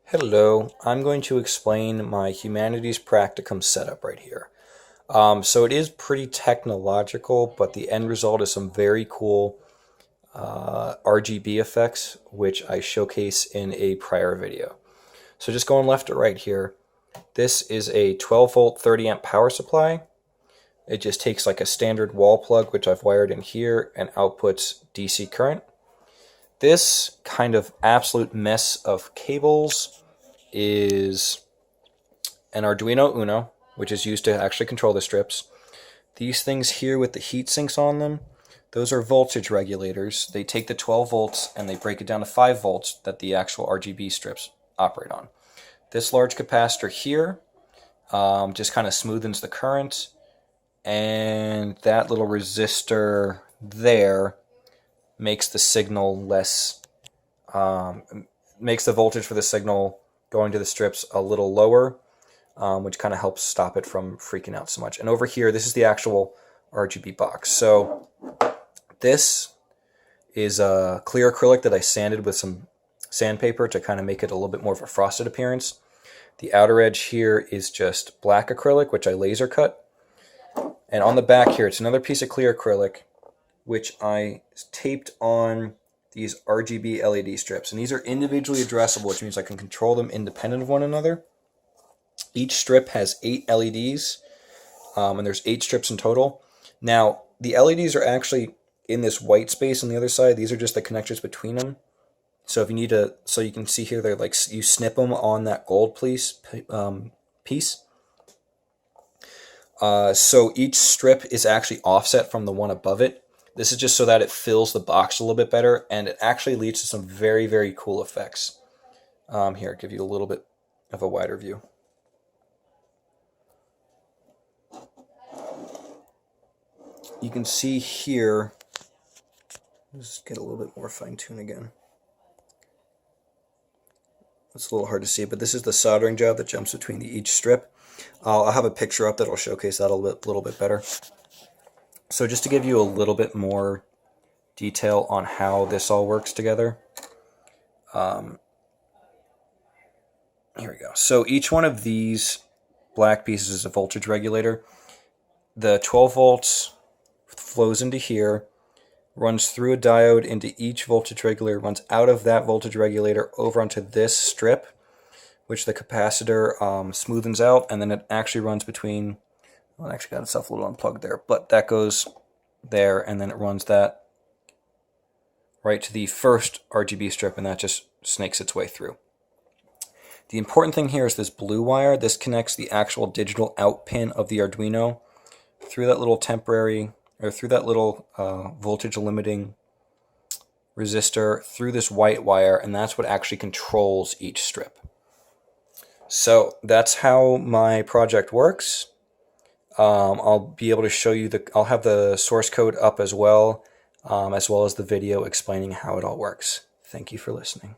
Hello, I'm going to explain my Humanities Practicum setup right here. So it is pretty technological, but the end result is some very cool RGB effects, which I showcase in a prior video. So just going left to right here, this is a 12 volt 30 amp power supply. It just takes like a standard wall plug, which I've wired in here, and outputs DC current. This kind of absolute mess of cables is an Arduino Uno, which is used to actually control the strips. These things here with the heat sinks on them, those are voltage regulators. They take the 12 volts and they break it down to 5 volts that the actual RGB strips operate on. This large capacitor here just kind of smoothens the current, and that little resistor there makes the signal less, makes the voltage for the signal going to the strips a little lower, which kind of helps stop it from freaking out so much. And over here, this is the actual RGB box. So this is a clear acrylic that I sanded with some sandpaper to kind of make it a little bit more of a frosted appearance. The outer edge here is just black acrylic, which I laser cut. And on the back here, it's another piece of clear acrylic, which I taped on these RGB LED strips. And these are individually addressable, which means I can control them independent of one another. Each strip has 8 LEDs, and there's 8 strips in total. Now, the LEDs are actually in this white space on the other side. These are just the connectors between them. So if you need to, so you can see here, they're like, you snip them on that gold piece. So each strip is actually offset from the one above it. This is just so that it fills the box a little bit better, and it actually leads to some very, very cool effects. Here, I'll give you a little bit of a wider view. You can see here, let's get a little bit more fine-tuned again. It's a little hard to see, but this is the soldering job that jumps between each strip. I'll have a picture up that'll showcase that a little bit better. So just to give you a little bit more detail on how this all works together. Here we go. So each one of these black pieces is a voltage regulator. The 12 volts flows into here, runs through a diode into each voltage regulator, runs out of that voltage regulator over onto this strip, which the capacitor smoothens out, and then it actually runs between, well, it actually got itself a little unplugged there, but that goes there, and then it runs that right to the first RGB strip, and that just snakes its way through. The important thing here is this blue wire. This connects the actual digital out pin of the Arduino through that little temporary, or through that little voltage limiting resistor, through this white wire, and that's what actually controls each strip. So that's how my project works. I'll be able to show you I'll have the source code up as well as the video explaining how it all works. Thank you for listening.